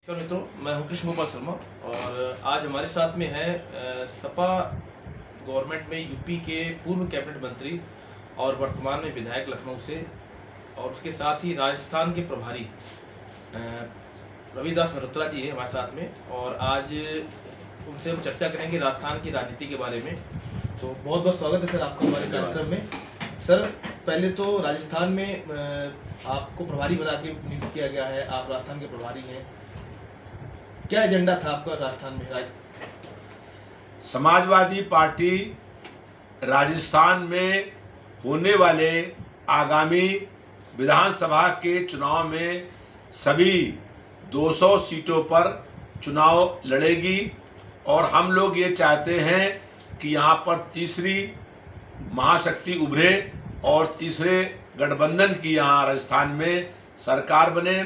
नमस्कार मित्रों, मैं हूं कृष्ण गोपाल शर्मा और आज हमारे साथ में है सपा गवर्नमेंट में यूपी के पूर्व कैबिनेट मंत्री और वर्तमान में विधायक लखनऊ से, और उसके साथ ही राजस्थान के प्रभारी रविदास मल्होत्रा जी है हमारे साथ में। और आज उनसे हम चर्चा करेंगे राजस्थान की राजनीति के बारे में। तो बहुत बहुत स्वागत है सर आपका हमारे कार्यक्रम में। सर, पहले तो राजस्थान में आपको प्रभारी बना के नियुक्त किया गया है, आप राजस्थान के प्रभारी हैं। क्या एजेंडा था आपका राजस्थान में? समाजवादी पार्टी राजस्थान में होने वाले आगामी विधानसभा के चुनाव में सभी 200 सीटों पर चुनाव लड़ेगी और हम लोग ये चाहते हैं कि यहाँ पर तीसरी महाशक्ति उभरे और तीसरे गठबंधन की यहाँ राजस्थान में सरकार बने,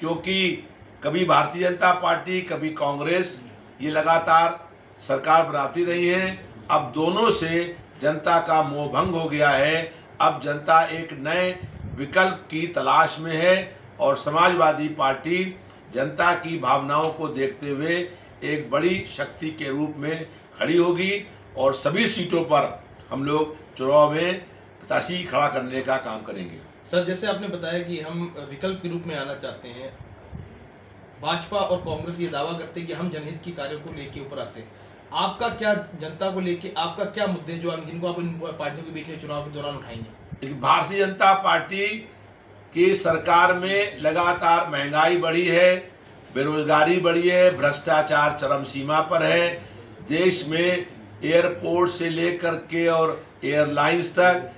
क्योंकि कभी भारतीय जनता पार्टी कभी कांग्रेस ये लगातार सरकार बनाती रही है। अब दोनों से जनता का मोह भंग हो गया है। अब जनता एक नए विकल्प की तलाश में है और समाजवादी पार्टी जनता की भावनाओं को देखते हुए एक बड़ी शक्ति के रूप में खड़ी होगी और सभी सीटों पर हम लोग चुनाव में प्रत्याशी खड़ा करने का काम करेंगे। सर, जैसे आपने बताया कि हम विकल्प के रूप में आना चाहते हैं, भाजपा और कांग्रेस ये दावा करते हैं कि हम जनहित की कार्यों को लेके ऊपर आते हैं। आपका क्या जनता को लेके आपका क्या मुद्दे जो जिनको आप इन पार्टियों के बीच में चुनाव के दौरान उठाएंगे? भारतीय जनता पार्टी की सरकार में लगातार महंगाई बढ़ी है, बेरोजगारी बढ़ी है, भ्रष्टाचार चरम सीमा पर है। देश में एयरपोर्ट से लेकर के और एयरलाइंस तक,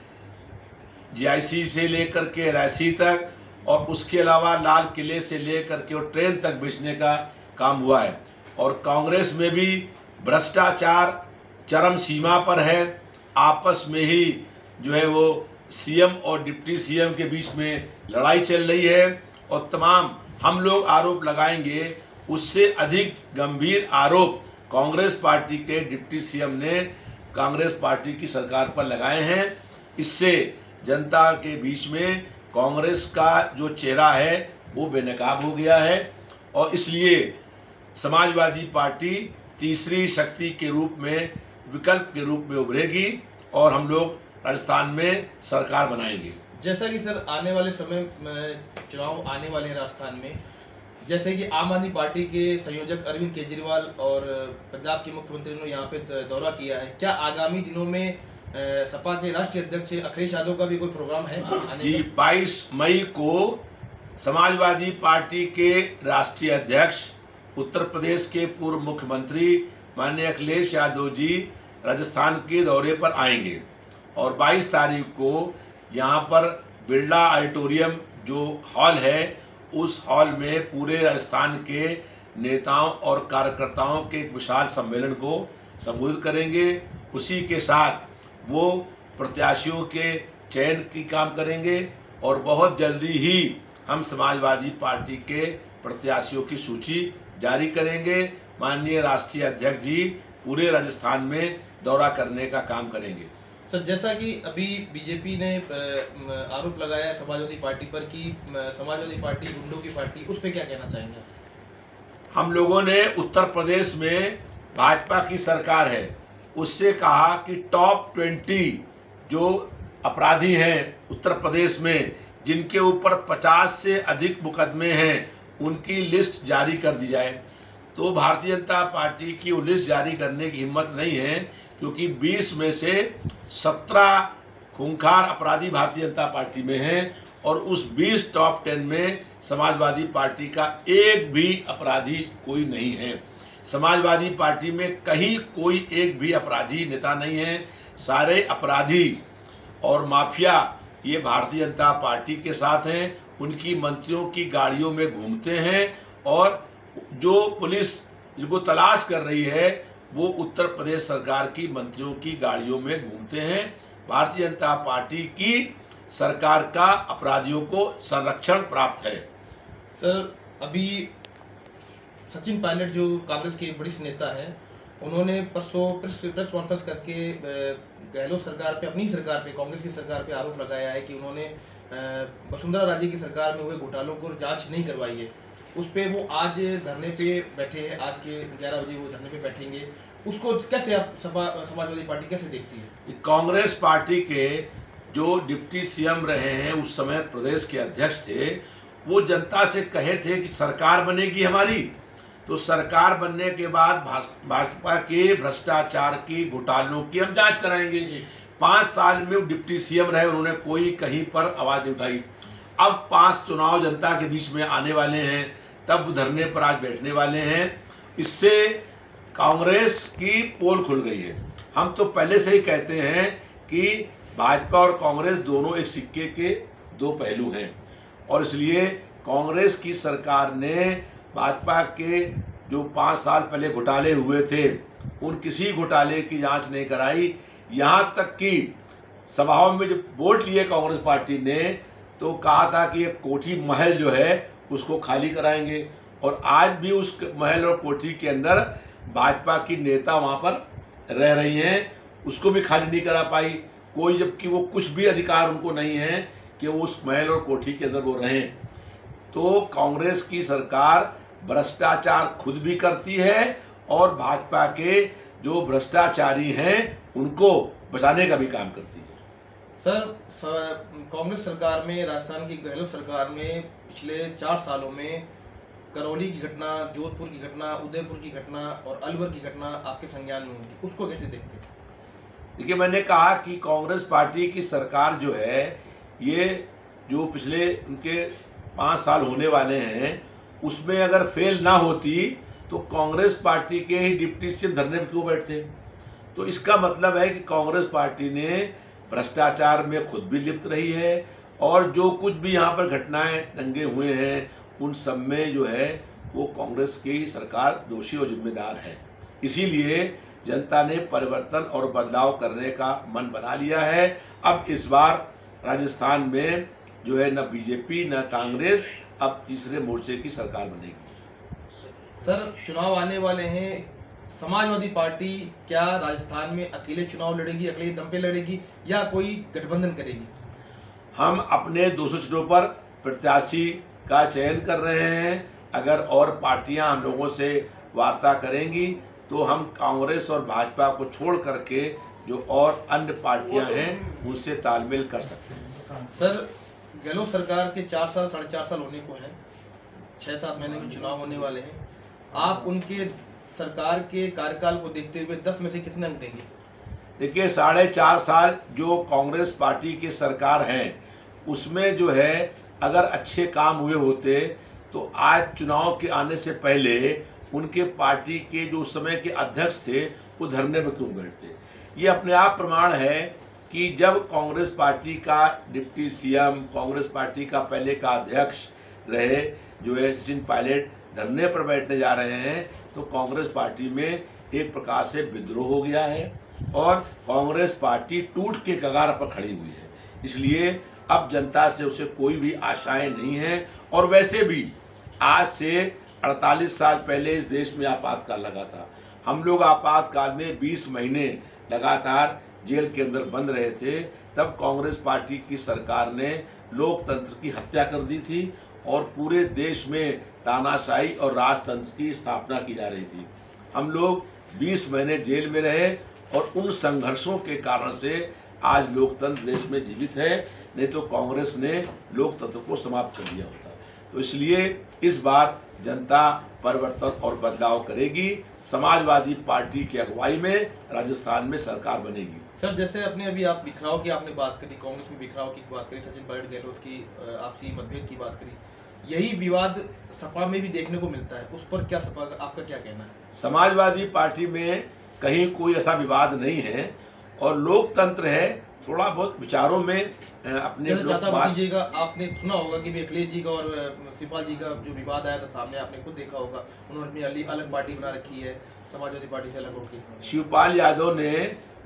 जीआईसी से लेकर के एलआईसी तक और उसके अलावा लाल किले से लेकर के और ट्रेन तक बेचने का काम हुआ है। और कांग्रेस में भी भ्रष्टाचार चरम सीमा पर है। आपस में ही जो है वो सीएम और डिप्टी सीएम के बीच में लड़ाई चल रही है और तमाम हम लोग आरोप लगाएंगे, उससे अधिक गंभीर आरोप कांग्रेस पार्टी के डिप्टी सीएम ने कांग्रेस पार्टी की सरकार पर लगाए हैं। इससे जनता के बीच में कांग्रेस का जो चेहरा है वो बेनकाब हो गया है और इसलिए समाजवादी पार्टी तीसरी शक्ति के रूप में, विकल्प के रूप में उभरेगी और हम लोग राजस्थान में सरकार बनाएंगे। जैसा कि सर आने वाले समय में चुनाव आने वाले हैं राजस्थान में, जैसे कि आम आदमी पार्टी के संयोजक अरविंद केजरीवाल और पंजाब के मुख्यमंत्री ने यहाँ पे दौरा किया है। क्या आगामी दिनों में सपा के राष्ट्रीय अध्यक्ष अखिलेश यादव का भी कोई प्रोग्राम है? जी, 22 मई को समाजवादी पार्टी के राष्ट्रीय अध्यक्ष उत्तर प्रदेश के पूर्व मुख्यमंत्री माननीय अखिलेश यादव जी राजस्थान के दौरे पर आएंगे और 22 तारीख को यहाँ पर बिरला ऑडिटोरियम जो हॉल है, उस हॉल में पूरे राजस्थान के नेताओं और कार्यकर्ताओं के एक विशाल सम्मेलन को संबोधित करेंगे। उसी के साथ वो प्रत्याशियों के चयन की काम करेंगे और बहुत जल्दी ही हम समाजवादी पार्टी के प्रत्याशियों की सूची जारी करेंगे। माननीय राष्ट्रीय अध्यक्ष जी पूरे राजस्थान में दौरा करने का काम करेंगे। सर, जैसा कि अभी बीजेपी ने आरोप लगाया है समाजवादी पार्टी पर कि समाजवादी पार्टी गुंडों की पार्टी, उस पर क्या कहना चाहेंगे? हम लोगों ने उत्तर प्रदेश में भाजपा की सरकार है, उससे कहा कि टॉप 20 जो अपराधी हैं उत्तर प्रदेश में, जिनके ऊपर 50 से अधिक मुकदमे हैं, उनकी लिस्ट जारी कर दी जाए। तो भारतीय जनता पार्टी की वो लिस्ट जारी करने की हिम्मत नहीं है, क्योंकि 20 में से 17 खूंखार अपराधी भारतीय जनता पार्टी में हैं और उस 20 टॉप 10 में समाजवादी पार्टी का एक भी अपराधी कोई नहीं है। समाजवादी पार्टी में कहीं कोई एक भी अपराधी नेता नहीं है। सारे अपराधी और माफिया ये भारतीय जनता पार्टी के साथ हैं, उनकी मंत्रियों की गाड़ियों में घूमते हैं और जो पुलिस जिनको तलाश कर रही है वो उत्तर प्रदेश सरकार की मंत्रियों की गाड़ियों में घूमते हैं। भारतीय जनता पार्टी की सरकार का अपराधियों को संरक्षण प्राप्त है। सर, अभी सचिन पायलट जो कांग्रेस के वरिष्ठ नेता हैं, उन्होंने परसों प्रेस कॉन्फ्रेंस करके गहलोत सरकार पे, अपनी सरकार पे, कांग्रेस की सरकार पे आरोप लगाया है कि उन्होंने वसुंधरा राजे की सरकार में हुए घोटालों को जांच नहीं करवाई है। उस पे वो आज धरने पे बैठे हैं, आज के 11 बजे वो धरने पे बैठेंगे, उसको कैसे आप समाजवादी पार्टी कैसे देखती है? कांग्रेस पार्टी के जो डिप्टी सीएम रहे हैं, उस समय प्रदेश के अध्यक्ष थे, वो जनता से कहे थे कि सरकार बनेगी हमारी, तो सरकार बनने के बाद भाजपा के भ्रष्टाचार की घोटालों की हम जांच कराएंगे। 5 साल में वो डिप्टी सीएम रहे, उन्होंने कोई कहीं पर आवाज नहीं उठाई। अब 5 चुनाव जनता के बीच में आने वाले हैं, तब धरने पर आज बैठने वाले हैं। इससे कांग्रेस की पोल खुल गई है। हम तो पहले से ही कहते हैं कि भाजपा और कांग्रेस दोनों एक सिक्के के 2 पहलू हैं, और इसलिए कांग्रेस की सरकार ने भाजपा के जो 5 साल पहले घोटाले हुए थे, उन किसी घोटाले की जांच नहीं कराई। यहाँ तक कि सभाओं में जब वोट लिए कांग्रेस पार्टी ने, तो कहा था कि ये कोठी महल जो है उसको खाली कराएंगे, और आज भी उस महल और कोठी के अंदर भाजपा की नेता वहाँ पर रह रही हैं, उसको भी खाली नहीं करा पाई कोई, जबकि वो कुछ भी अधिकार उनको नहीं है कि वो उस महल और कोठी के अंदर वो रहें। तो कांग्रेस की सरकार भ्रष्टाचार खुद भी करती है, और भाजपा के जो भ्रष्टाचारी हैं उनको बचाने का भी काम करती है। सर, कांग्रेस सरकार में, राजस्थान की गहलोत सरकार में पिछले 4 सालों में करौली की घटना, जोधपुर की घटना, उदयपुर की घटना और अलवर की घटना आपके संज्ञान में होगी, उसको कैसे देखते हैं? देखिए, मैंने कहा कि कांग्रेस पार्टी की सरकार जो है, ये जो पिछले उनके 5 साल होने वाले हैं, उसमें अगर फेल ना होती तो कांग्रेस पार्टी के ही डिप्टी सीएम धरने पर क्यों बैठते? तो इसका मतलब है कि कांग्रेस पार्टी ने भ्रष्टाचार में खुद भी लिप्त रही है, और जो कुछ भी यहाँ पर घटनाएं दंगे हुए हैं, उन सब में जो है वो कांग्रेस की सरकार दोषी और जिम्मेदार है। इसीलिए जनता ने परिवर्तन और बदलाव करने का मन बना लिया है। अब इस बार राजस्थान में जो है न बीजेपी न कांग्रेस, अब तीसरे मोर्चे की सरकार बनेगी। सर, चुनाव आने वाले हैं, समाजवादी पार्टी क्या राजस्थान में अकेले चुनाव लड़ेगी, अकेले दम पे लड़ेगी, या कोई गठबंधन करेगी? हम अपने 200 सीटों पर प्रत्याशी का चयन कर रहे हैं। अगर और पार्टियां हम लोगों से वार्ता करेंगी तो हम कांग्रेस और भाजपा को छोड़ करके जो और अन्य पार्टियां हैं उनसे तालमेल कर सकते हैं। सर, गहलोत सरकार के 4 साल 4.5 साल होने को हैं, 6-7 महीने में चुनाव होने वाले हैं, आप उनके सरकार के कार्यकाल को देखते हुए 10 में से कितने अंक देंगे? देखिए, 4.5 साल जो कांग्रेस पार्टी की सरकार है, उसमें जो है अगर अच्छे काम हुए होते तो आज चुनाव के आने से पहले उनके पार्टी के जो उस समय के अध्यक्ष थे वो धरने में क्यों बैठते? ये अपने आप प्रमाण है कि जब कांग्रेस पार्टी का डिप्टी सीएम, कांग्रेस पार्टी का पहले का अध्यक्ष रहे जो है सचिन पायलट, धरने पर बैठने जा रहे हैं, तो कांग्रेस पार्टी में एक प्रकार से विद्रोह हो गया है, और कांग्रेस पार्टी टूट के कगार पर खड़ी हुई है। इसलिए अब जनता से उसे कोई भी आशाएं नहीं है। और वैसे भी आज से 48 साल पहले इस देश में आपातकाल लगा था। हम लोग आपातकाल में 20 महीने लगातार जेल के अंदर बंद रहे थे। तब कांग्रेस पार्टी की सरकार ने लोकतंत्र की हत्या कर दी थी, और पूरे देश में तानाशाही और राजतंत्र की स्थापना की जा रही थी। हम लोग 20 महीने जेल में रहे, और उन संघर्षों के कारण से आज लोकतंत्र देश में जीवित है, नहीं तो कांग्रेस ने लोकतंत्र को समाप्त कर दिया होता। तो इसलिए इस बार जनता परिवर्तन और बदलाव करेगी। समाजवादी पार्टी की अगुवाई में राजस्थान में सरकार बनेगी। सर, जैसे अपने अभी आप बिखराव की आपने बात करी, कांग्रेस में बिखराव की बात करी, सचिन पायलट गहलोत की आपसी मतभेद की बात करी, यही विवाद सपा में भी देखने को मिलता है, उस पर क्या सपा आपका क्या कहना है? समाजवादी पार्टी में कहीं कोई ऐसा विवाद नहीं है, और लोकतंत्र है, थोड़ा बहुत विचारों में अपने भतीजेगा आपने सुना होगा कि अखिलेश जी का और शिवपाल जी का जो विवाद आया था सामने, आपने खुद देखा होगा, उन्होंने अपनी अलग पार्टी बना रखी है समाजवादी पार्टी से अलग होकर। शिवपाल यादव ने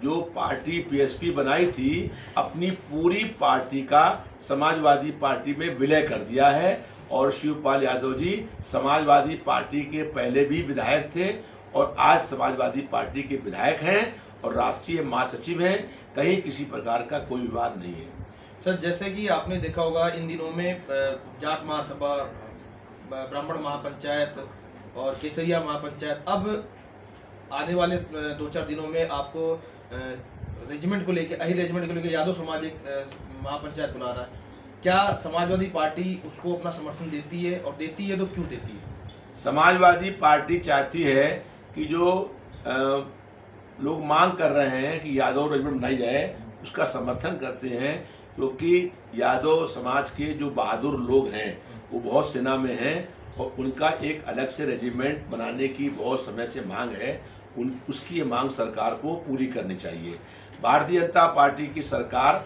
जो पार्टी पीएसपी बनाई थी, अपनी पूरी पार्टी का समाजवादी पार्टी में विलय कर दिया है, और शिवपाल यादव जी समाजवादी पार्टी के पहले भी विधायक थे, और आज समाजवादी पार्टी के विधायक हैं और राष्ट्रीय महासचिव हैं। कहीं किसी प्रकार का कोई विवाद नहीं है। सर, जैसे कि आपने देखा होगा इन दिनों में जाट महासभा ब्राह्मण महापंचायत और केसरिया महापंचायत, अब आने वाले 2-4 दिनों में आपको रेजिमेंट को लेकर, अहिर रेजिमेंट को लेकर यादव समाज एक महापंचायत बुला रहा है। क्या समाजवादी पार्टी उसको अपना समर्थन देती है, और देती है तो क्यों देती है? समाजवादी पार्टी चाहती है कि जो लोग मांग कर रहे हैं कि यादव रेजिमेंट बनाई जाए, उसका समर्थन करते हैं, क्योंकि यादव समाज के जो बहादुर लोग हैं वो बहुत सेना में हैं और उनका एक अलग से रेजिमेंट बनाने की बहुत समय से मांग है। उसकी ये मांग सरकार को पूरी करनी चाहिए। भारतीय जनता पार्टी की सरकार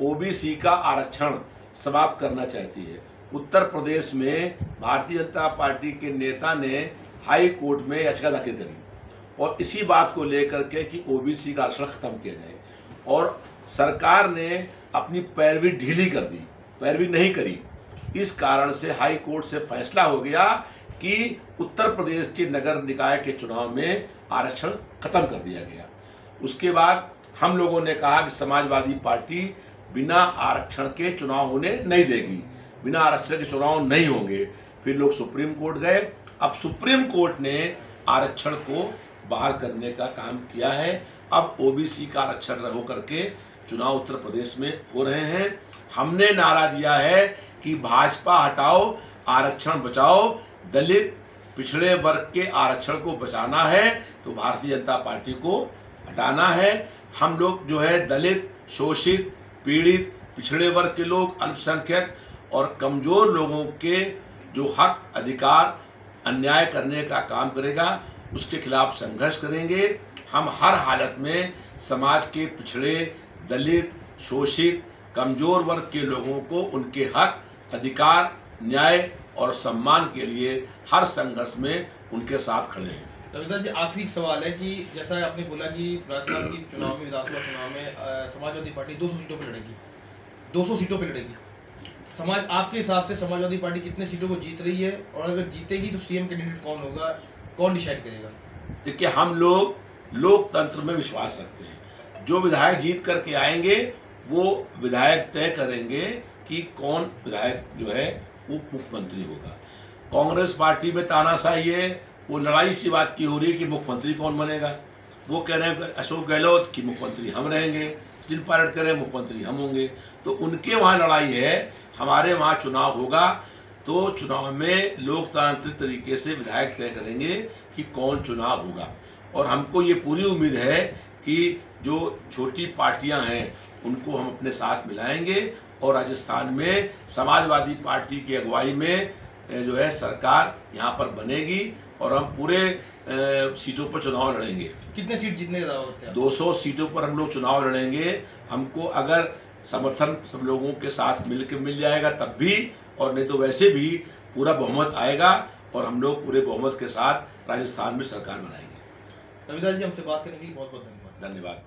ओबीसी का आरक्षण समाप्त करना चाहती है। उत्तर प्रदेश में भारतीय जनता पार्टी के नेता ने हाई कोर्ट में याचिका दाखिल करी और इसी बात को लेकर के कि ओबीसी का आरक्षण खत्म किया जाए, और सरकार ने अपनी पैरवी ढीली कर दी, पैरवी नहीं करी। इस कारण से हाई कोर्ट से फैसला हो गया कि उत्तर प्रदेश के नगर निकाय के चुनाव में आरक्षण खत्म कर दिया गया। उसके बाद हम लोगों ने कहा कि समाजवादी पार्टी बिना आरक्षण के चुनाव होने नहीं देगी, बिना आरक्षण के चुनाव नहीं होंगे। फिर लोग सुप्रीम कोर्ट गए। अब सुप्रीम कोर्ट ने आरक्षण को बहाल करने का काम किया है। अब ओबीसी का आरक्षण होकर के चुनाव उत्तर प्रदेश में हो रहे हैं। हमने नारा दिया है कि भाजपा हटाओ, आरक्षण बचाओ। दलित पिछड़े वर्ग के आरक्षण को बचाना है तो भारतीय जनता पार्टी को हटाना है। हम लोग जो है दलित, शोषित, पीड़ित, पिछड़े वर्ग के लोग, अल्पसंख्यक और कमजोर लोगों के जो हक अधिकार अन्याय करने का काम करेगा, उसके खिलाफ संघर्ष करेंगे। हम हर हालत में समाज के पिछड़े, दलित, शोषित, कमजोर वर्ग के लोगों को उनके हक, अधिकार, न्याय और सम्मान के लिए हर संघर्ष में उनके साथ खड़े हैं। रविदास जी, आखिरी सवाल है कि जैसा आपने बोला कि राजस्थान की चुनाव में, विधानसभा चुनाव में समाजवादी पार्टी 200 सीटों पर लड़ेगी, 200 सीटों पर लड़ेगी। आपके हिसाब से समाजवादी पार्टी कितने सीटों को जीत रही है, और अगर जीतेगी तो सीएम कैंडिडेट कौन होगा, कौन डिसाइड करेगा? देखिए, हम लोग लोकतंत्र में विश्वास रखते हैं। जो विधायक जीत करके आएंगे वो विधायक तय करेंगे कि कौन विधायक जो है वो मुख्यमंत्री होगा। कांग्रेस पार्टी में तानाशाही है, वो लड़ाई सी बात की हो रही है कि मुख्यमंत्री कौन बनेगा। वो कह रहे हैं अशोक गहलोत कि मुख्यमंत्री हम रहेंगे, सचिन पायलट कह रहे हैं मुख्यमंत्री हम होंगे। तो उनके वहाँ लड़ाई है, हमारे वहाँ चुनाव होगा। तो चुनाव में लोकतांत्रिक तरीके से विधायक तय करेंगे कि कौन चुनाव होगा। और हमको ये पूरी उम्मीद है कि जो छोटी पार्टियां हैं उनको हम अपने साथ मिलाएंगे और राजस्थान में समाजवादी पार्टी की अगुवाई में जो है सरकार यहाँ पर बनेगी और हम पूरे सीटों पर चुनाव लड़ेंगे। कितने सीट जीतने का दावा करते हैं? 200 सीटों पर हम लोग चुनाव लड़ेंगे। हमको अगर समर्थन सब लोगों के साथ मिल जाएगा तब भी, और नहीं तो वैसे भी पूरा बहुमत आएगा और हम लोग पूरे बहुमत के साथ राजस्थान में सरकार बनाएंगे। रविदास जी, हमसे बात करने के लिए बहुत बहुत धन्यवाद। धन्यवाद।